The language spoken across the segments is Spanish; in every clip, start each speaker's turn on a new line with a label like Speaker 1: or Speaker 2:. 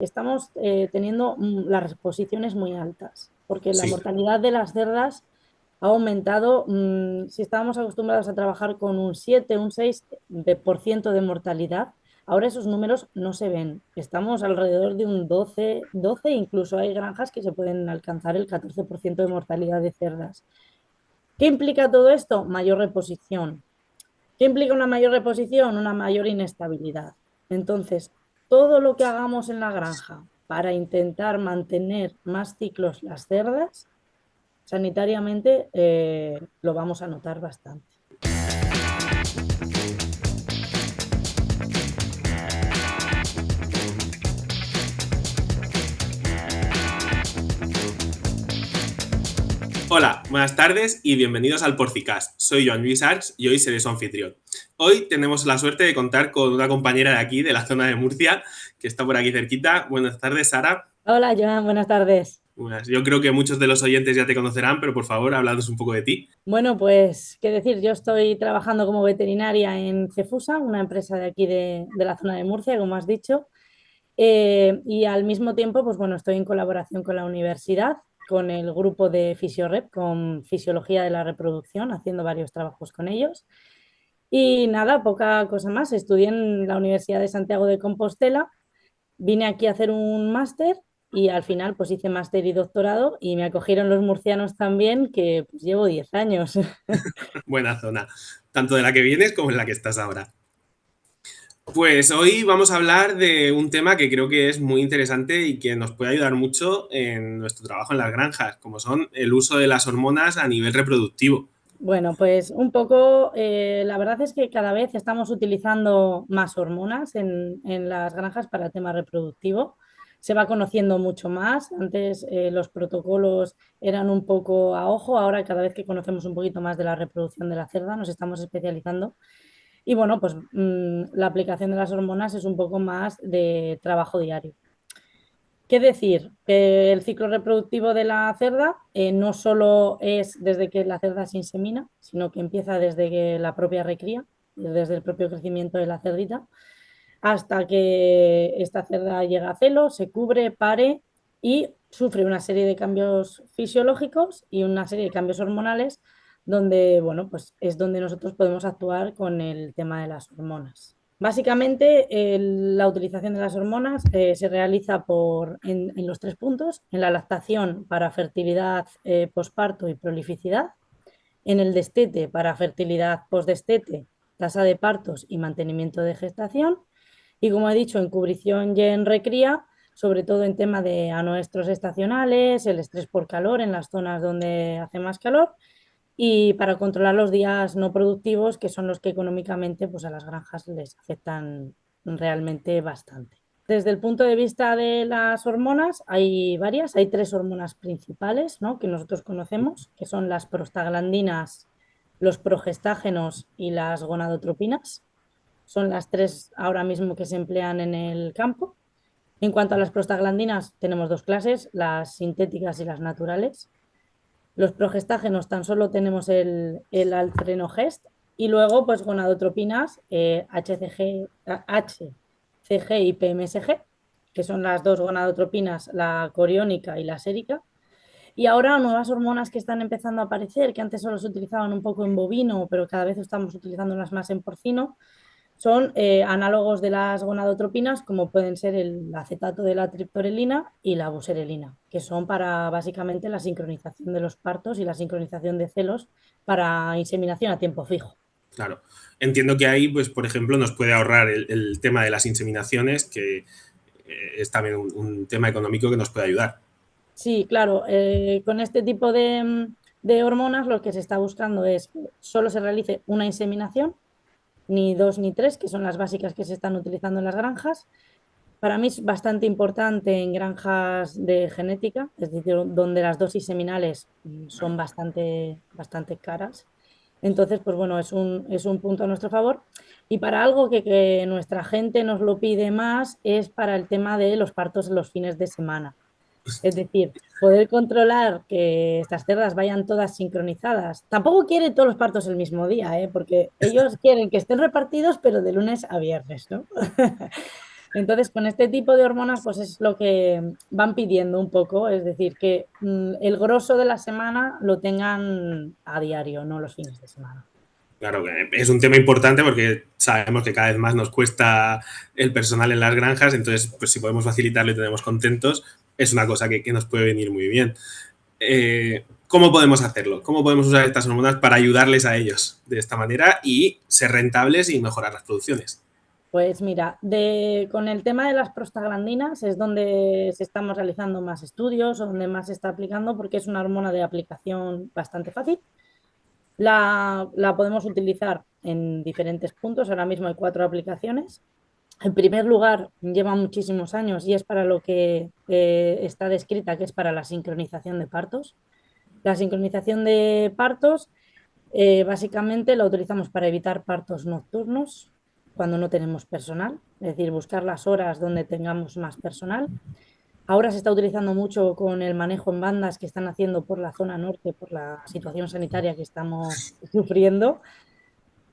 Speaker 1: estamos teniendo las reposiciones muy altas, porque la
Speaker 2: Sí,
Speaker 1: mortalidad de las cerdas ha aumentado. Si estábamos acostumbrados a trabajar con un 7, un 6% de mortalidad, ahora esos números no se ven. Estamos alrededor de un 12, incluso hay granjas que se pueden alcanzar el 14% de mortalidad de cerdas. ¿Qué implica todo esto? Mayor reposición. ¿Qué implica una mayor reposición? Una mayor inestabilidad. Entonces, todo lo que hagamos en la granja para intentar mantener más ciclos las cerdas, sanitariamente lo vamos a notar bastante.
Speaker 2: hola, buenas tardes y bienvenidos al Porcicast. Soy Joan Luis Arch y hoy seré su anfitrión. Hoy tenemos la suerte de contar con una compañera de aquí, de la zona de Murcia, que está por aquí cerquita. Buenas tardes, Sara.
Speaker 1: Hola, Joan, buenas tardes.
Speaker 2: Yo creo que muchos de los oyentes ya te conocerán, pero por favor, háblanos un poco de ti.
Speaker 1: Bueno, pues, qué decir, yo estoy trabajando como veterinaria en Cefusa, una empresa de aquí de la zona de Murcia, como has dicho. Y al mismo tiempo, pues bueno, estoy en colaboración con la universidad, con el grupo de Fisiorep, con Fisiología de la Reproducción, haciendo varios trabajos con ellos. Y nada, poca cosa más. Estudié en la Universidad de Santiago de Compostela, vine aquí a hacer un máster y al final pues hice máster y doctorado y me acogieron los murcianos también, que pues llevo 10 años.
Speaker 2: Buena zona, tanto de la que vienes como en la que estás ahora. Pues hoy vamos a hablar de un tema que creo que es muy interesante y que nos puede ayudar mucho en nuestro trabajo en las granjas, como son el uso de las hormonas a nivel reproductivo.
Speaker 1: Bueno, pues un poco, la verdad es que cada vez estamos utilizando más hormonas en las granjas para el tema reproductivo. Se va conociendo mucho más. Antes los protocolos eran un poco a ojo, ahora cada vez que conocemos un poquito más de la reproducción de la cerda nos estamos especializando. Y bueno, pues la aplicación de las hormonas es un poco más de trabajo diario. ¿Qué decir? Que el ciclo reproductivo de la cerda no solo es desde que la cerda se insemina, sino que empieza desde que la propia recría, desde el propio crecimiento de la cerdita, hasta que esta cerda llega a celo, se cubre, pare y sufre una serie de cambios fisiológicos y una serie de cambios hormonales donde, bueno, pues es donde nosotros podemos actuar con el tema de las hormonas. Básicamente, la utilización de las hormonas se realiza en los tres puntos: en la lactación para fertilidad posparto y prolificidad, en el destete para fertilidad postdestete, tasa de partos y mantenimiento de gestación, y como he dicho, en cubrición y en recría, sobre todo en tema de anuestros estacionales, el estrés por calor en las zonas donde hace más calor, y para controlar los días no productivos, que son los que económicamente pues a las granjas les afectan realmente bastante. Desde el punto de vista de las hormonas, hay varias, hay tres hormonas principales, ¿no?, que nosotros conocemos, que son las prostaglandinas, los progestágenos y las gonadotropinas. Son las tres ahora mismo que se emplean en el campo. En cuanto a las prostaglandinas, tenemos dos clases, las sintéticas y las naturales. Los progestágenos tan solo tenemos el alfrenogest y luego pues gonadotropinas HCG y PMSG, que son las dos gonadotropinas, la coriónica y la sérica. Y ahora nuevas hormonas que están empezando a aparecer, que antes solo se utilizaban un poco en bovino, pero cada vez estamos utilizándolas más en porcino, son análogos de las gonadotropinas, como pueden ser el acetato de la triptorelina y la buserelina, que son para básicamente la sincronización de los partos y la sincronización de celos para inseminación a tiempo fijo.
Speaker 2: Claro. Entiendo que ahí, pues, por ejemplo, nos puede ahorrar el tema de las inseminaciones, que es también un tema económico que nos puede ayudar.
Speaker 1: Sí, claro, con este tipo de hormonas lo que se está buscando es que solo se realice una inseminación, ni dos ni tres, que son las básicas que se están utilizando en las granjas. Para mí es bastante importante en granjas de genética, es decir, donde las dosis seminales son bastante caras. Entonces, pues bueno, es un punto a nuestro favor. Y para algo que nuestra gente nos lo pide más es para el tema de los partos en los fines de semana. Es decir, poder controlar que estas cerdas vayan todas sincronizadas. Tampoco quieren todos los partos el mismo día, ¿eh? Porque ellos quieren que estén repartidos, pero de lunes a viernes, ¿no? Entonces, con este tipo de hormonas, pues es lo que van pidiendo un poco, es decir, que el grosso de la semana lo tengan a diario, no los fines de semana.
Speaker 2: Claro, que es un tema importante porque sabemos que cada vez más nos cuesta el personal en las granjas, entonces pues si podemos facilitarlo y tenemos contentos, es una cosa que nos puede venir muy bien. ¿Cómo podemos hacerlo? ¿Cómo podemos usar estas hormonas para ayudarles a ellos de esta manera y ser rentables y mejorar las producciones?
Speaker 1: Pues mira, con el tema de las prostaglandinas es donde se estamos realizando más estudios, o donde más se está aplicando, porque es una hormona de aplicación bastante fácil. La podemos utilizar en diferentes puntos, ahora mismo hay 4 aplicaciones. En primer lugar, lleva muchísimos años y es para lo que está descrita, que es para la sincronización de partos. La sincronización de partos básicamente la utilizamos para evitar partos nocturnos cuando no tenemos personal, es decir, buscar las horas donde tengamos más personal. Ahora se está utilizando mucho con el manejo en bandas que están haciendo por la zona norte, por la situación sanitaria que estamos sufriendo.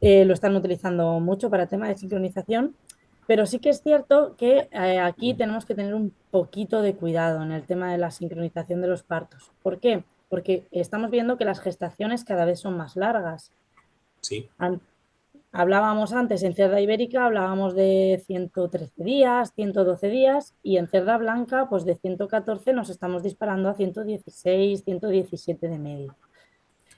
Speaker 1: Lo están utilizando mucho para tema de sincronización, pero sí que es cierto que aquí tenemos que tener un poquito de cuidado en el tema de la sincronización de los partos. ¿Por qué? Porque estamos viendo que las gestaciones cada vez son más largas.
Speaker 2: Sí.
Speaker 1: An- Hablábamos antes en cerda ibérica, hablábamos de 113 días, 112 días, y en cerda blanca, pues de 114 nos estamos disparando a 116, 117 de media.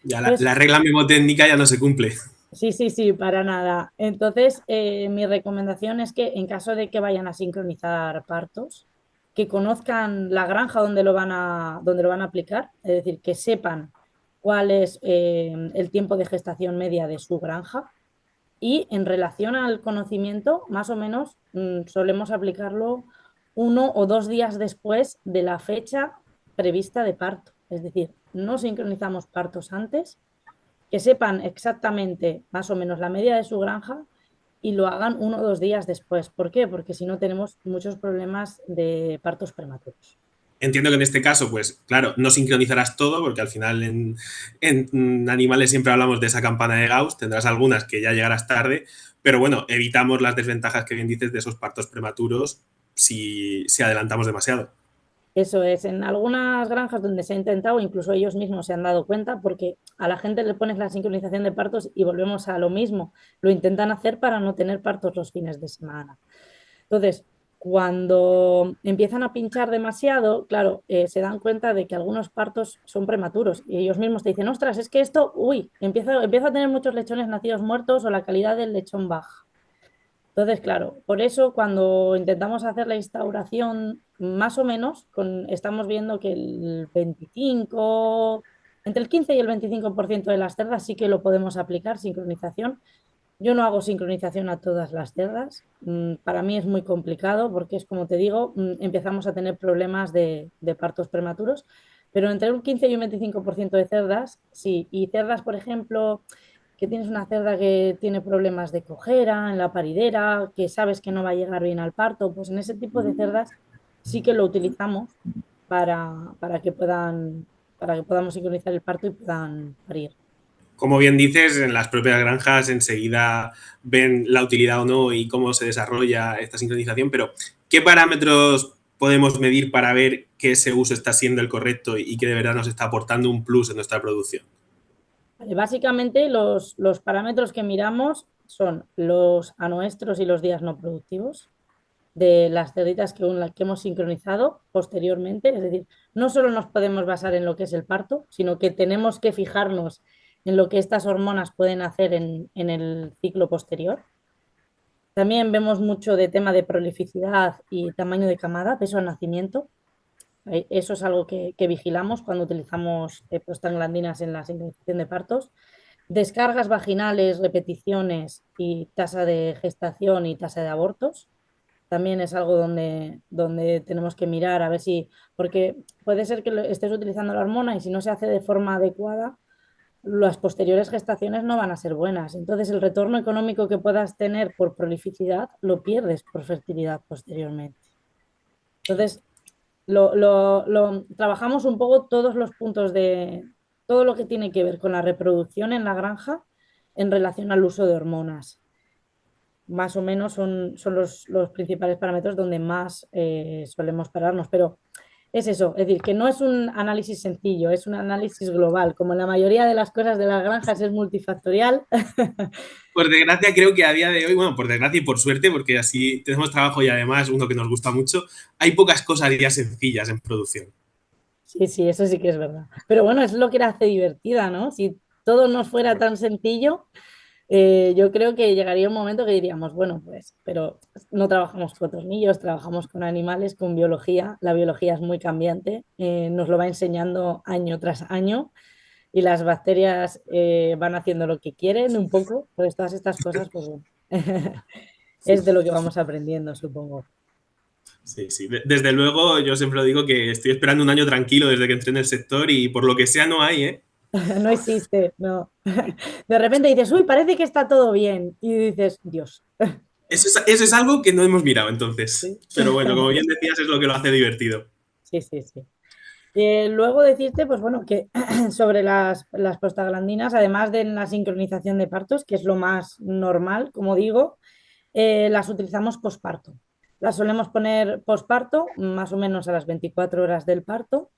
Speaker 2: Ya
Speaker 1: Entonces,
Speaker 2: la regla mnemotécnica ya no se cumple.
Speaker 1: sí, sí, sí, para nada. Entonces, mi recomendación es que en caso de que vayan a sincronizar partos, que conozcan la granja donde lo van a aplicar, es decir, que sepan cuál es el tiempo de gestación media de su granja y en relación al conocimiento, más o menos solemos aplicarlo 1 o 2 días después de la fecha prevista de parto. Es decir, no sincronizamos partos antes, que sepan exactamente más o menos la media de su granja y lo hagan 1 o 2 días después. ¿Por qué? Porque si no tenemos muchos problemas de partos prematuros.
Speaker 2: Entiendo que en este caso, pues claro, no sincronizarás todo, porque al final en animales siempre hablamos de esa campana de Gauss, tendrás algunas que ya llegarás tarde, pero bueno, evitamos las desventajas que bien dices de esos partos prematuros si adelantamos demasiado.
Speaker 1: Eso es, en algunas granjas donde se ha intentado, incluso ellos mismos se han dado cuenta, porque a la gente le pones la sincronización de partos y volvemos a lo mismo. Lo intentan hacer para no tener partos los fines de semana. Entonces, cuando empiezan a pinchar demasiado, claro, se dan cuenta de que algunos partos son prematuros y ellos mismos te dicen, ostras, es que esto, uy, empiezo a tener muchos lechones nacidos muertos o la calidad del lechón baja. Entonces, claro, por eso cuando intentamos hacer la instauración, más o menos, estamos viendo que el 25, entre el 15 y el 25% de las cerdas sí que lo podemos aplicar, sincronización. Yo no hago sincronización a todas las cerdas. Para mí es muy complicado porque es como te digo, empezamos a tener problemas de partos prematuros, pero entre un 15 y un 25% de cerdas, sí. Y cerdas, por ejemplo, que tienes una cerda que tiene problemas de cojera en la paridera, que sabes que no va a llegar bien al parto, pues en ese tipo de cerdas sí que lo utilizamos para que para que podamos sincronizar el parto y puedan parir.
Speaker 2: Como bien dices, en las propias granjas enseguida ven la utilidad o no y cómo se desarrolla esta sincronización, pero ¿qué parámetros podemos medir para ver que ese uso está siendo el correcto y que de verdad nos está aportando un plus en nuestra producción?
Speaker 1: Vale, básicamente los parámetros que miramos son los anuestros y los días no productivos de las cerditas que hemos sincronizado posteriormente. Es decir, no solo nos podemos basar en lo que es el parto, sino que tenemos que fijarnos en lo que estas hormonas pueden hacer en el ciclo posterior. También vemos mucho de tema de prolificidad y tamaño de camada, peso al nacimiento. Eso es algo que vigilamos cuando utilizamos prostaglandinas en la sincronización de partos. Descargas vaginales, repeticiones y tasa de gestación y tasa de abortos. También es algo donde tenemos que mirar a ver si, porque puede ser que estés utilizando la hormona y si no se hace de forma adecuada, las posteriores gestaciones no van a ser buenas. Entonces el retorno económico que puedas tener por prolificidad lo pierdes por fertilidad posteriormente. Entonces trabajamos un poco todos los puntos de todo lo que tiene que ver con la reproducción en la granja en relación al uso de hormonas. más o menos son los principales parámetros donde más solemos pararnos, pero es eso, es decir, que no es un análisis sencillo, es un análisis global, como la mayoría de las cosas de las granjas es multifactorial.
Speaker 2: Por desgracia, creo que a día de hoy, bueno, por desgracia y por suerte, porque así tenemos trabajo y además uno que nos gusta mucho, hay pocas cosas ya sencillas en producción.
Speaker 1: Sí, sí, eso sí que es verdad. Pero bueno, es lo que la hace divertida, ¿no? Si todo no fuera tan sencillo, yo creo que llegaría un momento que diríamos, bueno, pues, pero no trabajamos con tornillos, trabajamos con animales, con biología. La biología es muy cambiante, nos lo va enseñando año tras año y las bacterias van haciendo lo que quieren un poco. Pues todas estas cosas, pues bueno, es de lo que vamos aprendiendo, supongo.
Speaker 2: Sí, sí. Desde luego, yo siempre lo digo que estoy esperando un año tranquilo desde que entré en el sector y por lo que sea no hay, ¿eh?
Speaker 1: No existe, no. De repente dices, uy, parece que está todo bien. Y dices, Dios.
Speaker 2: Eso es algo que no hemos mirado entonces.
Speaker 1: Sí,
Speaker 2: Pero bueno, como bien decías, es lo que lo hace divertido.
Speaker 1: sí, sí, sí. Luego decirte, pues bueno, que sobre las prostaglandinas, además de la sincronización de partos, que es lo más normal, como digo, las utilizamos posparto. Las solemos poner posparto, más o menos a las 24 horas del parto,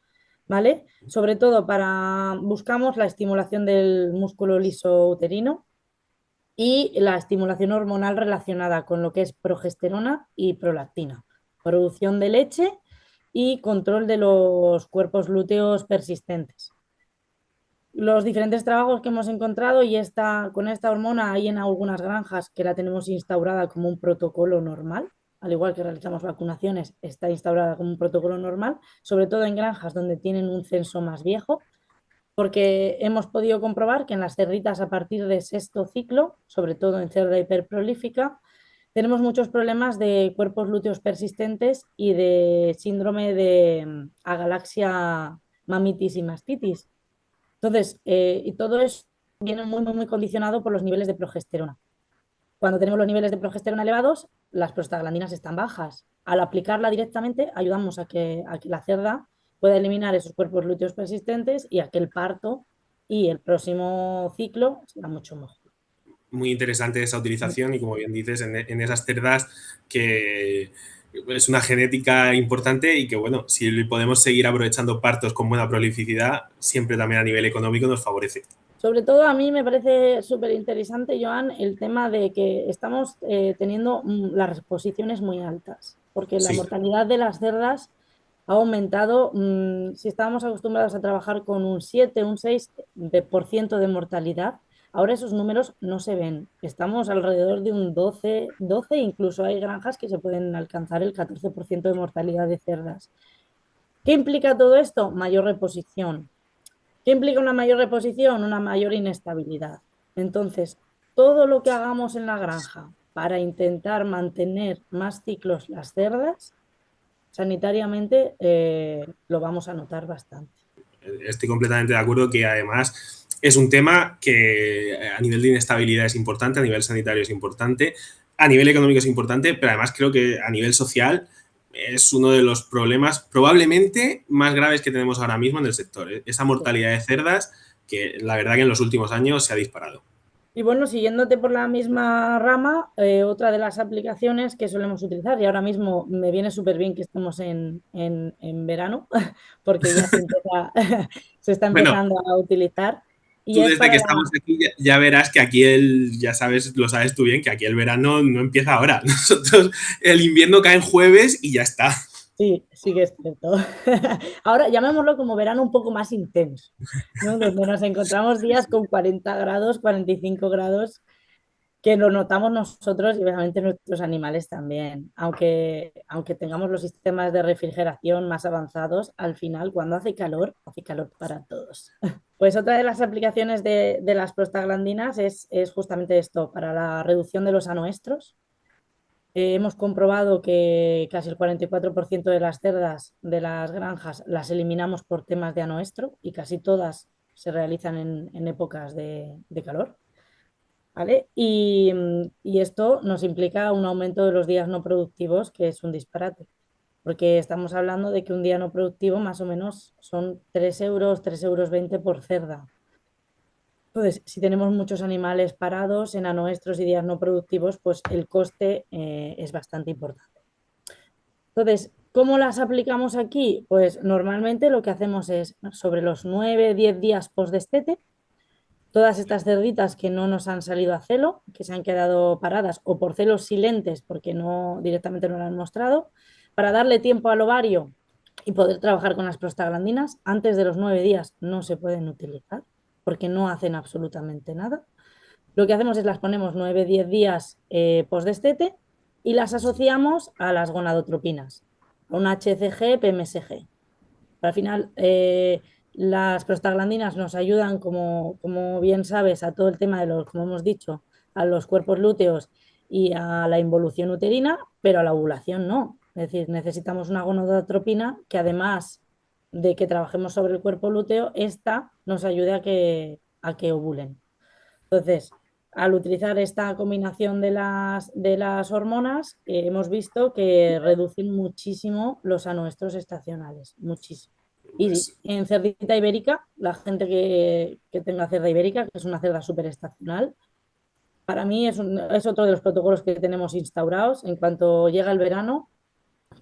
Speaker 1: ¿vale? Sobre todo buscamos la estimulación del músculo liso uterino y la estimulación hormonal relacionada con lo que es progesterona y prolactina, producción de leche y control de los cuerpos lúteos persistentes. Los diferentes trabajos que hemos encontrado con esta hormona hay en algunas granjas que la tenemos instaurada como un protocolo normal, al igual que realizamos vacunaciones, está instaurada como un protocolo normal, sobre todo en granjas donde tienen un censo más viejo, porque hemos podido comprobar que en las cerditas a partir de sexto ciclo, sobre todo en cerda hiperprolífica, tenemos muchos problemas de cuerpos lúteos persistentes y de síndrome de agalaxia, mamitis y mastitis. Entonces, y todo eso viene muy, muy, muy condicionado por los niveles de progesterona. Cuando tenemos los niveles de progesterona elevados, las prostaglandinas están bajas. Al aplicarla directamente, ayudamos a que la cerda pueda eliminar esos cuerpos lúteos persistentes y a que el parto y el próximo ciclo sea mucho mejor.
Speaker 2: Muy interesante esa utilización y como bien dices, en esas cerdas que es una genética importante y que bueno, si podemos seguir aprovechando partos con buena prolificidad, siempre también a nivel económico nos favorece.
Speaker 1: Sobre todo a mí me parece súper interesante, Joan, el tema de que estamos teniendo las reposiciones muy altas, porque la
Speaker 2: Sí,
Speaker 1: mortalidad de las cerdas ha aumentado. Si estábamos acostumbrados a trabajar con un 7 un 6% de mortalidad, ahora esos números no se ven. Estamos alrededor de un 12, incluso hay granjas que se pueden alcanzar el 14% de mortalidad de cerdas. ¿Qué implica todo esto? Mayor reposición. ¿Qué implica una mayor reposición? Una mayor inestabilidad. Entonces, todo lo que hagamos en la granja para intentar mantener más ciclos las cerdas, sanitariamente lo vamos a notar bastante.
Speaker 2: estoy completamente de acuerdo que además es un tema que a nivel de inestabilidad es importante, a nivel sanitario es importante, a nivel económico es importante, pero además creo que a nivel social es uno de los problemas probablemente más graves que tenemos ahora mismo en el sector. ¿Eh? Esa mortalidad de cerdas que la verdad que en los últimos años se ha disparado.
Speaker 1: Y bueno, siguiéndote por la misma rama, otra de las aplicaciones que solemos utilizar, y ahora mismo me viene súper bien que estemos en verano, porque ya se está
Speaker 2: Bueno,
Speaker 1: empezando a utilizar, y
Speaker 2: tú
Speaker 1: es
Speaker 2: desde
Speaker 1: para
Speaker 2: que estamos aquí ya verás que aquí ya sabes, lo sabes tú bien, que aquí el verano no empieza ahora. Nosotros, el invierno cae en jueves y ya está.
Speaker 1: Sí, sí que es cierto. Ahora llamémoslo como verano un poco más intenso, ¿no? Donde nos encontramos días con 40 grados, 45 grados, que lo notamos nosotros y obviamente nuestros animales también. Aunque tengamos los sistemas de refrigeración más avanzados, al final cuando hace calor para todos. Pues otra de las aplicaciones de las prostaglandinas es justamente esto, para la reducción de los anoestros. Hemos comprobado que casi el 44% de las cerdas de las granjas las eliminamos por temas de anoestro y casi todas se realizan en épocas de calor, ¿vale? Y esto nos implica un aumento de los días no productivos, que es un disparate, porque estamos hablando de que un día no productivo más o menos son 3 euros, 3,20 € por cerda. Entonces, si tenemos muchos animales parados en anuestros y días no productivos, pues el coste es bastante importante. Entonces, ¿cómo las aplicamos aquí? Pues normalmente lo que hacemos es sobre los 9, 10 días post-destete, todas estas cerditas que no nos han salido a celo, que se han quedado paradas o por celos silentes porque no directamente no lo han mostrado, para darle tiempo al ovario y poder trabajar con las prostaglandinas, antes de los 9 días no se pueden utilizar porque no hacen absolutamente nada. Lo que hacemos es las ponemos 9, 10 días post-destete y las asociamos a las gonadotropinas, a un HCG, PMSG. Al final, las prostaglandinas nos ayudan, como bien sabes, a todo el tema de los, como hemos dicho, a los cuerpos lúteos y a la involución uterina, pero a la ovulación no. Es decir, necesitamos una gonadotropina que además de que trabajemos sobre el cuerpo lúteo, esta nos ayude a que ovulen. Entonces, al utilizar esta combinación de las hormonas, hemos visto que reducen muchísimo los anuestros estacionales, muchísimo. Y
Speaker 2: Pues,
Speaker 1: en cerdita ibérica, la gente que tenga cerda ibérica, que es una cerda súper estacional, para mí es otro de los protocolos que tenemos instaurados. En cuanto llega el verano,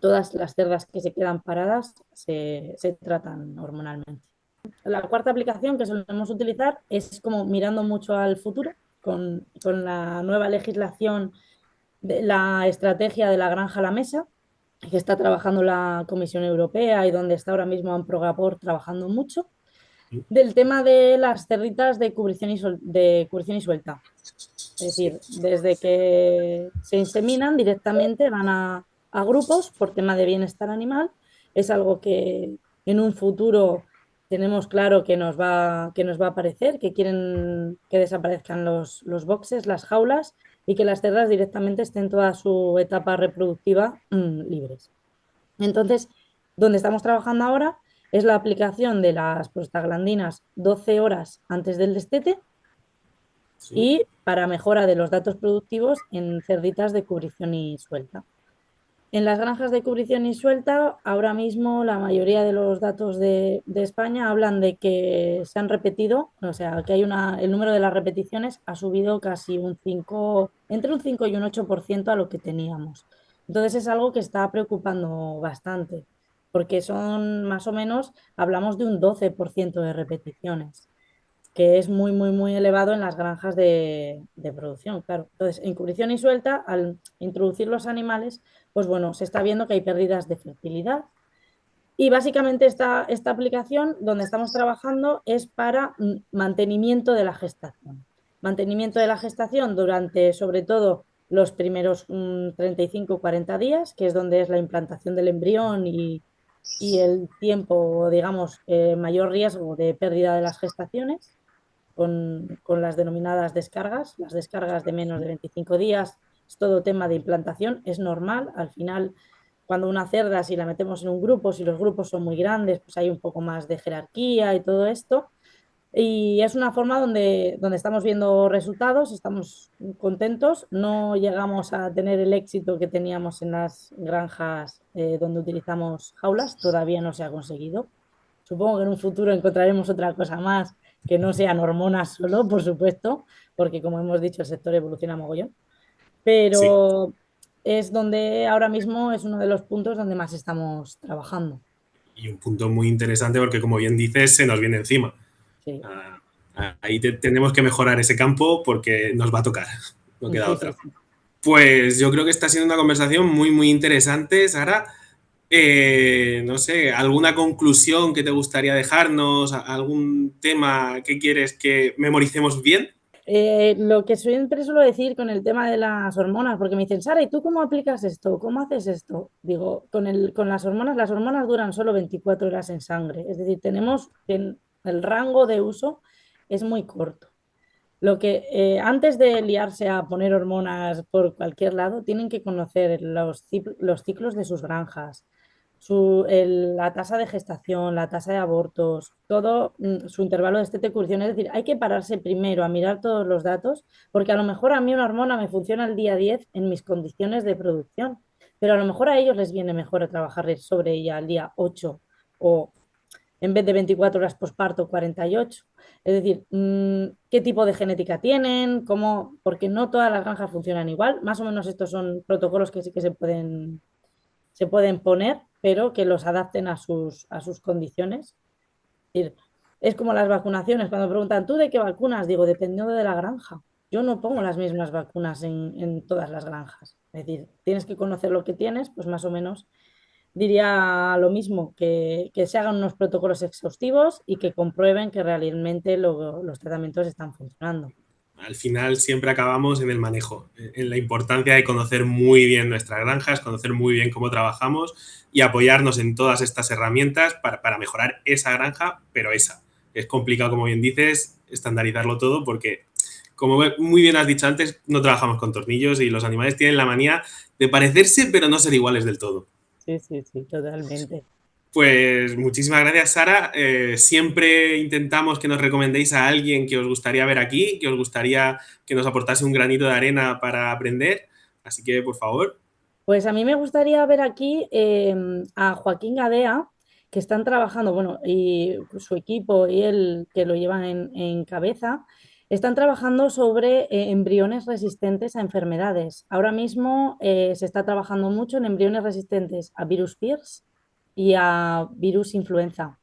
Speaker 1: todas las cerdas que se quedan paradas se tratan hormonalmente. La cuarta aplicación que solemos utilizar es como mirando mucho al futuro, con la nueva legislación de la estrategia de la granja a la mesa, que está trabajando la Comisión Europea y donde está ahora mismo Amprogapor trabajando mucho, del tema de las cerditas de cubrición y suelta. Es
Speaker 2: sí,
Speaker 1: decir, desde que se inseminan directamente van a grupos por tema de bienestar animal. Es algo que en un futuro tenemos claro que nos va a aparecer, que quieren que desaparezcan los boxes, las jaulas y que las cerdas directamente estén toda su etapa reproductiva libres. Entonces, donde estamos trabajando ahora es la aplicación de las prostaglandinas 12 horas antes del destete
Speaker 2: sí.
Speaker 1: y para mejora de los datos productivos en cerditas de cubrición y suelta. En las granjas de cubrición y suelta, ahora mismo la mayoría de los datos de España hablan de que se han repetido, o sea, que el número de las repeticiones ha subido casi entre un 5 y un 8% a lo que teníamos. Entonces es algo que está preocupando bastante, porque son más o menos, hablamos de un 12% de repeticiones, que es muy, muy, muy elevado en las granjas de producción, claro. Entonces, en cubrición y suelta, al introducir los animales, pues bueno, se está viendo que hay pérdidas de fertilidad. Y básicamente esta aplicación donde estamos trabajando es para mantenimiento de la gestación. Mantenimiento de la gestación durante, sobre todo, los primeros 35-40 días, que es donde es la implantación del embrión y el tiempo, digamos, mayor riesgo de pérdida de las gestaciones con las denominadas descargas. Las descargas de menos de 25 días es todo tema de implantación, es normal. Al final, cuando una cerda, si la metemos en un grupo, si los grupos son muy grandes, pues hay un poco más de jerarquía y todo esto. Y es una forma donde estamos viendo resultados, estamos contentos, no llegamos a tener el éxito que teníamos en las granjas donde utilizamos jaulas, todavía no se ha conseguido. Supongo que en un futuro encontraremos otra cosa más que no sean hormonas solo, por supuesto, porque como hemos dicho, el sector evoluciona mogollón,
Speaker 2: Sí,
Speaker 1: pero es donde ahora mismo es uno de los puntos donde más estamos trabajando.
Speaker 2: y un punto muy interesante porque, como bien dices, se nos viene encima.
Speaker 1: Sí,
Speaker 2: Ah, ahí tenemos que mejorar ese campo porque nos va a tocar, no queda
Speaker 1: sí, sí,
Speaker 2: otra.
Speaker 1: sí.
Speaker 2: Pues yo creo que está siendo una conversación muy, muy interesante, Sara. No sé, ¿alguna conclusión que te gustaría dejarnos? ¿Algún tema que quieres que memoricemos bien?
Speaker 1: Lo que siempre suelo decir con el tema de las hormonas, porque me dicen, Sara, ¿y tú cómo aplicas esto? ¿Cómo haces esto? Digo, con las hormonas duran solo 24 horas en sangre, es decir, el rango de uso es muy corto. Lo que antes de liarse a poner hormonas por cualquier lado, tienen que conocer los ciclos de sus granjas, la tasa de gestación, la tasa de abortos, todo su intervalo de estetecursión. Es decir, hay que pararse primero a mirar todos los datos, porque a lo mejor a mí una hormona me funciona el día 10 en mis condiciones de producción, pero a lo mejor a ellos les viene mejor a trabajar sobre ella al día 8 o en vez de 24 horas posparto, 48. Es decir, qué tipo de genética tienen, cómo, porque no todas las granjas funcionan igual. Más o menos estos son protocolos que sí que se pueden poner, pero que los adapten a sus condiciones. Es decir, es como las vacunaciones. Cuando preguntan, ¿tú de qué vacunas? Digo, dependiendo de la granja. Yo no pongo las mismas vacunas en todas las granjas. Es decir, tienes que conocer lo que tienes, pues más o menos diría lo mismo, que se hagan unos protocolos exhaustivos y que comprueben que realmente los tratamientos están funcionando.
Speaker 2: Al final siempre acabamos en el manejo, en la importancia de conocer muy bien nuestras granjas, conocer muy bien cómo trabajamos y apoyarnos en todas estas herramientas para mejorar esa granja, pero esa. Es complicado, como bien dices, estandarizarlo todo porque, como muy bien has dicho antes, no trabajamos con tornillos y los animales tienen la manía de parecerse, pero no ser iguales del todo.
Speaker 1: Sí, sí, sí, totalmente.
Speaker 2: Pues muchísimas gracias, Sara. Siempre intentamos que nos recomendéis a alguien que os gustaría ver aquí, que os gustaría que nos aportase un granito de arena para aprender. Así que, por favor.
Speaker 1: Pues a mí me gustaría ver aquí a Joaquín Gadea, que están trabajando, bueno, y su equipo y él que lo llevan en cabeza, están trabajando sobre embriones resistentes a enfermedades. Ahora mismo se está trabajando mucho en embriones resistentes a virus PIRS y a virus influenza.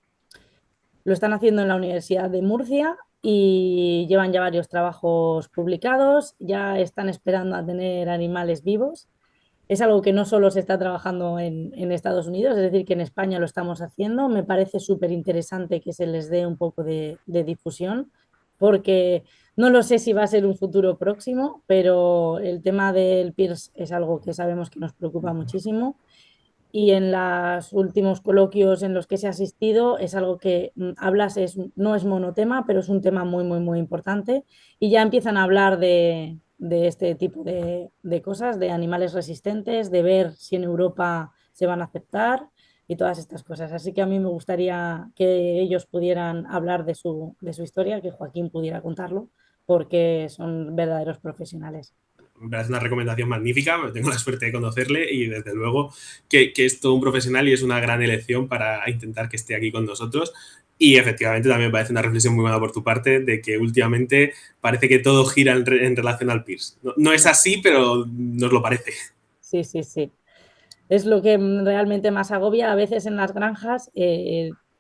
Speaker 1: Lo están haciendo en la Universidad de Murcia y llevan ya varios trabajos publicados, ya están esperando a tener animales vivos. Es algo que no solo se está trabajando en Estados Unidos, es decir, que en España lo estamos haciendo. Me parece súper interesante que se les dé un poco de difusión, porque no lo sé si va a ser un futuro próximo, pero el tema del PIRS es algo que sabemos que nos preocupa muchísimo y en los últimos coloquios en los que se ha asistido es algo que hablas, no es monotema, pero es un tema muy, muy, muy importante y ya empiezan a hablar de este tipo de cosas, de animales resistentes, de ver si en Europa se van a aceptar y todas estas cosas. Así que a mí me gustaría que ellos pudieran hablar de su historia, que Joaquín pudiera contarlo, porque son verdaderos profesionales.
Speaker 2: Me parece una recomendación magnífica, tengo la suerte de conocerle y desde luego que es todo un profesional y es una gran elección para intentar que esté aquí con nosotros. Y efectivamente también me parece una reflexión muy buena por tu parte de que últimamente parece que todo gira en relación al PIRS. No, no es así, pero nos lo parece.
Speaker 1: Sí, sí, sí. Es lo que realmente más agobia a veces en las granjas.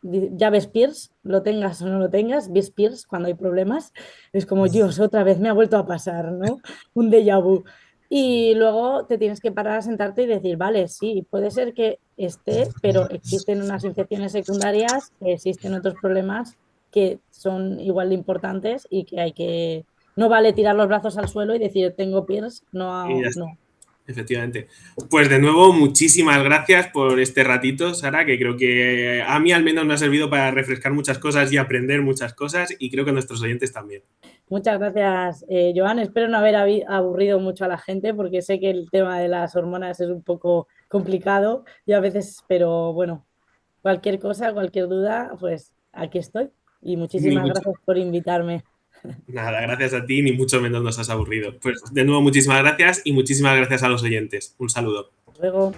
Speaker 1: Ya ves Pierce, lo tengas o no lo tengas, ves Pierce cuando hay problemas. Es como, Dios, otra vez me ha vuelto a pasar, ¿no? Un déjà vu. Y luego te tienes que parar a sentarte y decir, vale, sí, puede ser que esté, pero existen unas infecciones secundarias, que existen otros problemas que son igual de importantes y que hay que... No vale tirar los brazos al suelo y decir, tengo Pierce,
Speaker 2: Y ya
Speaker 1: no,
Speaker 2: está.
Speaker 1: no.
Speaker 2: Efectivamente. Pues de nuevo, muchísimas gracias por este ratito, Sara, que creo que a mí al menos me ha servido para refrescar muchas cosas y aprender muchas cosas y creo que a nuestros oyentes también.
Speaker 1: Muchas gracias, Joan. Espero no haber aburrido mucho a la gente porque sé que el tema de las hormonas es un poco complicado y a veces, pero bueno, cualquier cosa, cualquier duda, pues aquí estoy. Y
Speaker 2: Ni
Speaker 1: muchísimas
Speaker 2: mucho.
Speaker 1: gracias por invitarme.
Speaker 2: Nada, gracias a ti, ni mucho menos nos has aburrido. Pues de nuevo, muchísimas gracias y muchísimas gracias a los oyentes. Un saludo.
Speaker 1: Hasta luego.